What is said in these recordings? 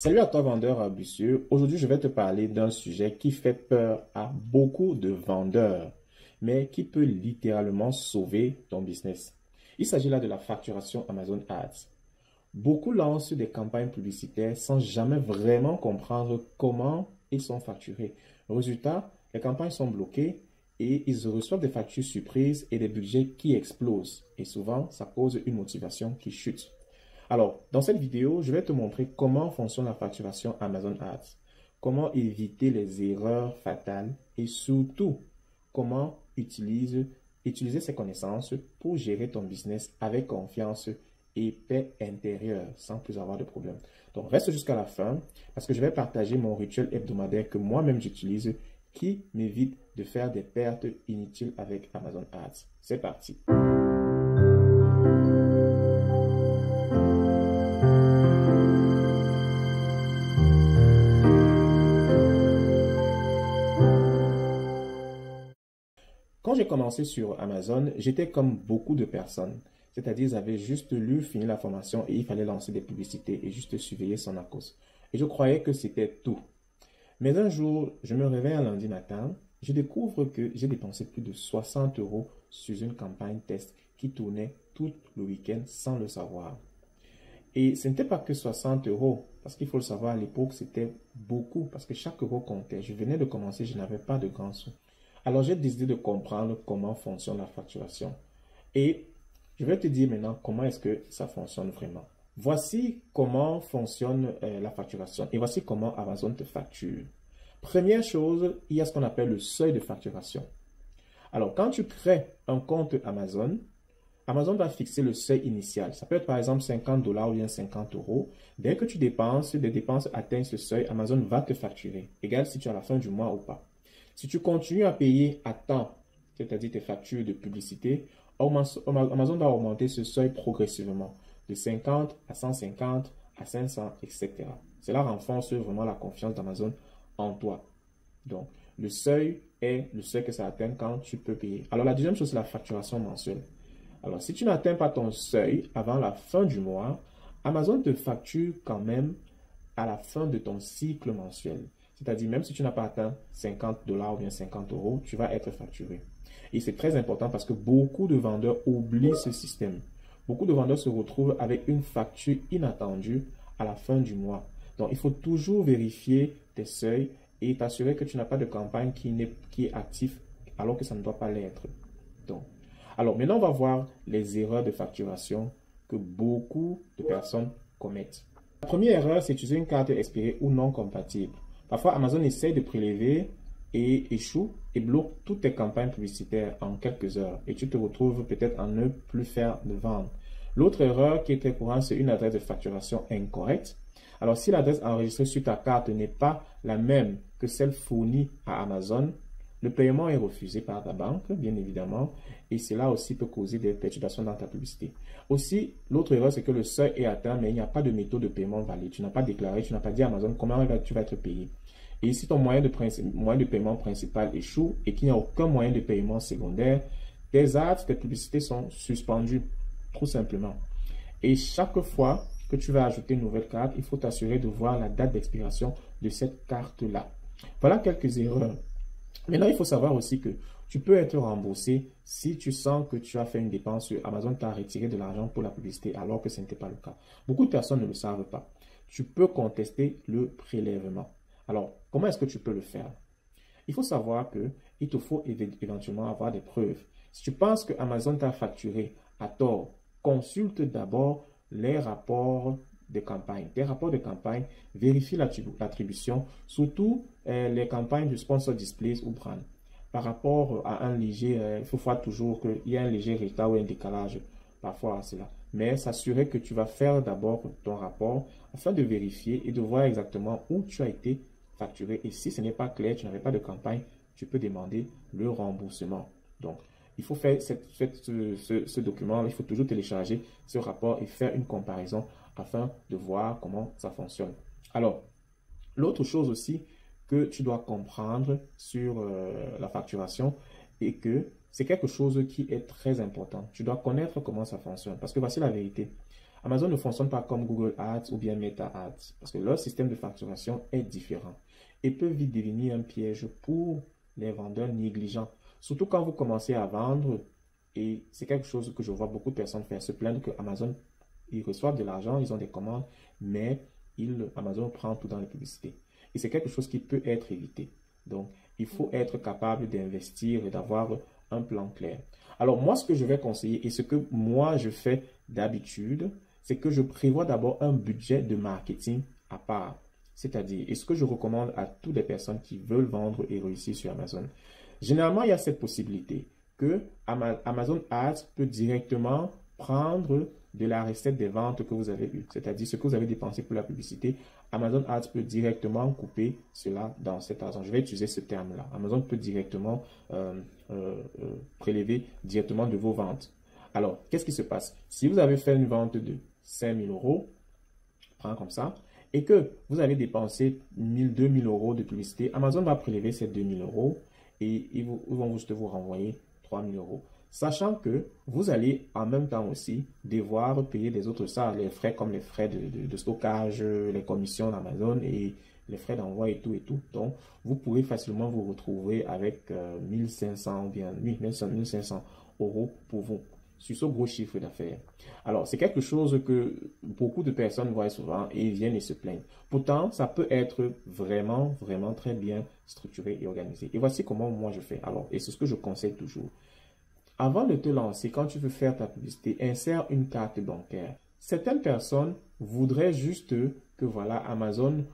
Salut à toi vendeur ambitieux. Aujourd'hui, je vais te parler d'un sujet qui fait peur à beaucoup de vendeurs, mais qui peut littéralement sauver ton business. Il s'agit là de la facturation Amazon Ads. Beaucoup lancent des campagnes publicitaires sans jamais vraiment comprendre comment ils sont facturés. Résultat, les campagnes sont bloquées et ils reçoivent des factures surprises et des budgets qui explosent. Et souvent, ça cause une motivation qui chute. Alors, dans cette vidéo, je vais te montrer comment fonctionne la facturation Amazon Ads, comment éviter les erreurs fatales et surtout, comment utiliser ces connaissances pour gérer ton business avec confiance et paix intérieure sans plus avoir de problème. Donc, reste jusqu'à la fin parce que je vais partager mon rituel hebdomadaire que moi-même j'utilise qui m'évite de faire des pertes inutiles avec Amazon Ads. C'est parti. Quand j'ai commencé sur Amazon, j'étais comme beaucoup de personnes. C'est-à-dire, ils avaient juste lu, fini la formation et il fallait lancer des publicités et juste surveiller son cause. Et je croyais que c'était tout. Mais un jour, je me réveille un lundi matin, je découvre que j'ai dépensé plus de 60 euros sur une campagne test qui tournait tout le week-end sans le savoir. Et ce n'était pas que 60 euros, parce qu'il faut le savoir, à l'époque, c'était beaucoup, parce que chaque euro comptait. Je venais de commencer, je n'avais pas de grands sous. Alors, j'ai décidé de comprendre comment fonctionne la facturation. Et je vais te dire maintenant comment est-ce que ça fonctionne vraiment. Voici comment fonctionne la facturation et voici comment Amazon te facture. Première chose, il y a ce qu'on appelle le seuil de facturation. Alors, quand tu crées un compte Amazon, Amazon va fixer le seuil initial. Ça peut être par exemple 50 $ ou bien 50 euros. Dès que tu dépenses, des dépenses atteignent ce seuil, Amazon va te facturer, égal si tu es à la fin du mois ou pas. Si tu continues à payer à temps, c'est-à-dire tes factures de publicité, Amazon va augmenter ce seuil progressivement, de 50 à 150 à 500, etc. Cela renforce vraiment la confiance d'Amazon en toi. Donc, le seuil est le seuil que ça atteint quand tu peux payer. Alors, la deuxième chose, c'est la facturation mensuelle. Alors, si tu n'atteins pas ton seuil avant la fin du mois, Amazon te facture quand même à la fin de ton cycle mensuel. C'est-à-dire, même si tu n'as pas atteint 50 $ ou bien 50 euros, tu vas être facturé. Et c'est très important parce que beaucoup de vendeurs oublient ce système. Beaucoup de vendeurs se retrouvent avec une facture inattendue à la fin du mois. Donc, il faut toujours vérifier tes seuils et t'assurer que tu n'as pas de campagne qui est active alors que ça ne doit pas l'être. Donc, alors maintenant, on va voir les erreurs de facturation que beaucoup de personnes commettent. La première erreur, c'est d'utiliser une carte expirée ou non compatible. Parfois, Amazon essaie de prélever et échoue et bloque toutes tes campagnes publicitaires en quelques heures. Et tu te retrouves peut-être à ne plus faire de vente. L'autre erreur qui est très courante, c'est une adresse de facturation incorrecte. Alors, si l'adresse enregistrée sur ta carte n'est pas la même que celle fournie à Amazon, le paiement est refusé par ta banque, bien évidemment, et cela aussi peut causer des perturbations dans ta publicité. Aussi, l'autre erreur, c'est que le seuil est atteint, mais il n'y a pas de méthode de paiement valide. Tu n'as pas déclaré, tu n'as pas dit à Amazon comment tu vas être payé. Et si ton moyen de paiement principal échoue et qu'il n'y a aucun moyen de paiement secondaire, tes ads, tes publicités sont suspendues, tout simplement. Et chaque fois que tu vas ajouter une nouvelle carte, il faut t'assurer de voir la date d'expiration de cette carte-là. Voilà quelques erreurs. Maintenant, il faut savoir aussi que tu peux être remboursé si tu sens que tu as fait une dépense, Amazon t'a retiré de l'argent pour la publicité alors que ce n'était pas le cas. Beaucoup de personnes ne le savent pas. Tu peux contester le prélèvement. Alors, comment est-ce que tu peux le faire? Il faut savoir qu'il te faut éventuellement avoir des preuves. Si tu penses que Amazon t'a facturé à tort, consulte d'abord les rapports de campagne. Tes rapports de campagne, vérifie l'attribution, surtout les campagnes de sponsor displays ou brand. Par rapport à un léger, il faut voir toujours qu'il y a un léger retard ou un décalage parfois à cela. Mais s'assurer que tu vas faire d'abord ton rapport afin de vérifier et de voir exactement où tu as été facturé. Et si ce n'est pas clair, tu n'avais pas de campagne, tu peux demander le remboursement. Donc, il faut faire ce document, il faut toujours télécharger ce rapport et faire une comparaison afin de voir comment ça fonctionne. Alors, l'autre chose aussi que tu dois comprendre sur la facturation est que c'est quelque chose qui est très important. Tu dois connaître comment ça fonctionne. Parce que voici la vérité. Amazon ne fonctionne pas comme Google Ads ou bien Meta Ads parce que leur système de facturation est différent et peut vite devenir un piège pour les vendeurs négligents. Surtout quand vous commencez à vendre et c'est quelque chose que je vois beaucoup de personnes faire, se plaindre que Amazon, ils reçoivent de l'argent, ils ont des commandes, mais Amazon prend tout dans les publicités. Et c'est quelque chose qui peut être évité. Donc, il faut être capable d'investir et d'avoir un plan clair. Alors, moi, ce que je vais conseiller et ce que moi, je fais d'habitude, c'est que je prévois d'abord un budget de marketing à part. C'est-à-dire, et ce que je recommande à toutes les personnes qui veulent vendre et réussir sur Amazon. Généralement, il y a cette possibilité que Amazon Ads peut directement prendre de la recette des ventes que vous avez eues, c'est-à-dire ce que vous avez dépensé pour la publicité. Amazon Ads peut directement couper cela dans cet argent. Je vais utiliser ce terme-là. Amazon peut directement prélever directement de vos ventes. Alors, qu'est-ce qui se passe? Si vous avez fait une vente de 5 000 euros, prends comme ça, et que vous avez dépensé 1 000, 2 000 euros de publicité, Amazon va prélever ces 2 000 euros et ils vont juste vous renvoyer 3 000 euros. Sachant que vous allez en même temps aussi devoir payer des autres charges, les frais comme les frais de stockage, les commissions d'Amazon et les frais d'envoi et tout et tout. Donc, vous pourrez facilement vous retrouver avec 1500 ou bien 1500 euros pour vous sur ce gros chiffre d'affaires. Alors, c'est quelque chose que beaucoup de personnes voient souvent et viennent et se plaignent. Pourtant, ça peut être vraiment, vraiment très bien structuré et organisé. Et voici comment moi je fais. Alors, et c'est ce que je conseille toujours. Avant de te lancer, quand tu veux faire ta publicité, insère une carte bancaire. Certaines personnes voudraient juste que voilà, Amazon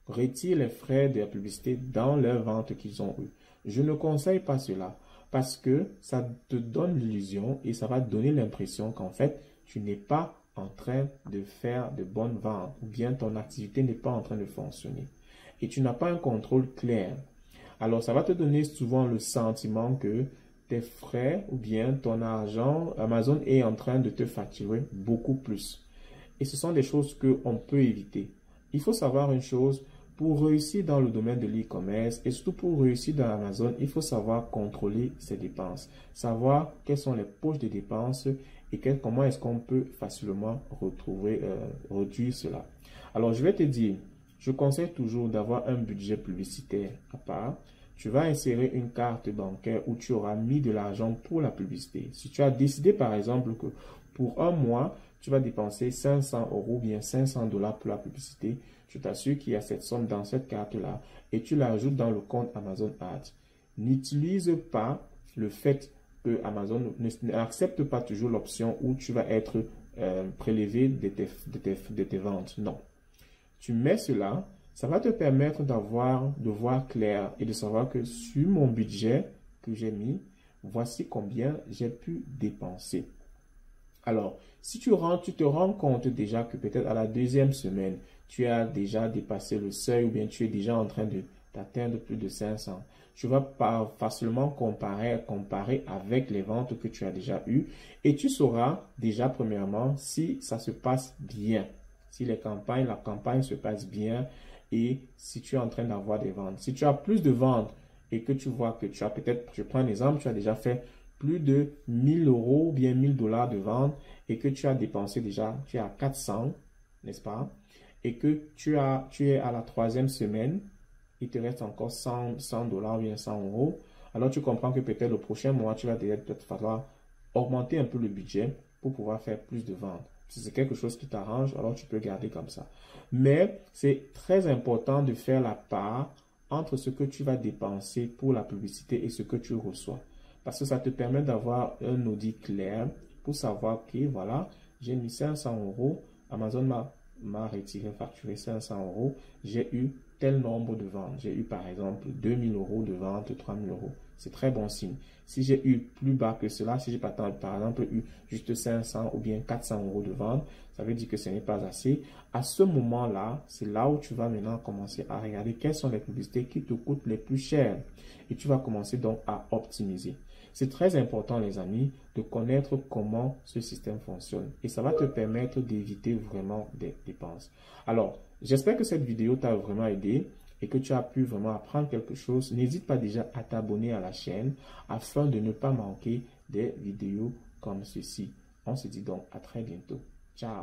retire les frais de la publicité dans leurs ventes qu'ils ont eues. Je ne conseille pas cela parce que ça te donne l'illusion et ça va donner l'impression qu'en fait, tu n'es pas en train de faire de bonnes ventes ou bien ton activité n'est pas en train de fonctionner et tu n'as pas un contrôle clair. Alors, ça va te donner souvent le sentiment que tes frais ou bien ton argent, Amazon est en train de te facturer beaucoup plus. Et ce sont des choses qu'on peut éviter. Il faut savoir une chose, pour réussir dans le domaine de l'e-commerce et surtout pour réussir dans Amazon, il faut savoir contrôler ses dépenses, savoir quelles sont les poches de dépenses et comment est-ce qu'on peut facilement réduire cela. Alors, je vais te dire, je conseille toujours d'avoir un budget publicitaire à part. Tu vas insérer une carte bancaire où tu auras mis de l'argent pour la publicité. Si tu as décidé par exemple que pour un mois, tu vas dépenser 500 euros ou bien 500 $ pour la publicité, je t'assure qu'il y a cette somme dans cette carte-là et tu l'ajoutes dans le compte Amazon Ads. N'utilise pas le fait que Amazon n'accepte pas toujours l'option où tu vas être prélevé de tes ventes. Non. Tu mets cela. Ça va te permettre de voir clair et de savoir que sur mon budget que j'ai mis, voici combien j'ai pu dépenser. Alors, si tu te rends compte déjà que peut-être à la deuxième semaine, tu as déjà dépassé le seuil ou bien tu es déjà en train d'atteindre plus de 500, tu vas pas facilement comparer avec les ventes que tu as déjà eues et tu sauras déjà premièrement si ça se passe bien, si la campagne se passe bien. Et si tu es en train d'avoir des ventes, si tu as plus de ventes et que tu vois que tu as peut-être, je prends un exemple, tu as déjà fait plus de 1000 euros ou bien 1000 $ de ventes et que tu as dépensé déjà, tu es à 400, n'est-ce pas? Et que tu es à la 3e semaine, il te reste encore 100 $ ou bien 100 euros. Alors tu comprends que peut-être le prochain mois, tu vas peut-être falloir augmenter un peu le budget pour pouvoir faire plus de ventes. Si c'est quelque chose qui t'arrange, alors tu peux garder comme ça. Mais c'est très important de faire la part entre ce que tu vas dépenser pour la publicité et ce que tu reçois. Parce que ça te permet d'avoir un audit clair pour savoir que voilà, j'ai mis 500 euros, Amazon m'a retiré, facturé 500 euros, j'ai eu tel nombre de ventes. J'ai eu par exemple 2000 euros de vente, 3000 euros. C'est très bon signe. Si j'ai eu plus bas que cela, si j'ai par exemple eu juste 500 ou bien 400 euros de vente, ça veut dire que ce n'est pas assez. À ce moment-là, c'est là où tu vas maintenant commencer à regarder quelles sont les publicités qui te coûtent les plus chères. Et tu vas commencer donc à optimiser. C'est très important, les amis, de connaître comment ce système fonctionne. Et ça va te permettre d'éviter vraiment des dépenses. Alors, j'espère que cette vidéo t'a vraiment aidé et que tu as pu vraiment apprendre quelque chose. N'hésite pas déjà à t'abonner à la chaîne afin de ne pas manquer des vidéos comme ceci. On se dit donc à très bientôt. Ciao!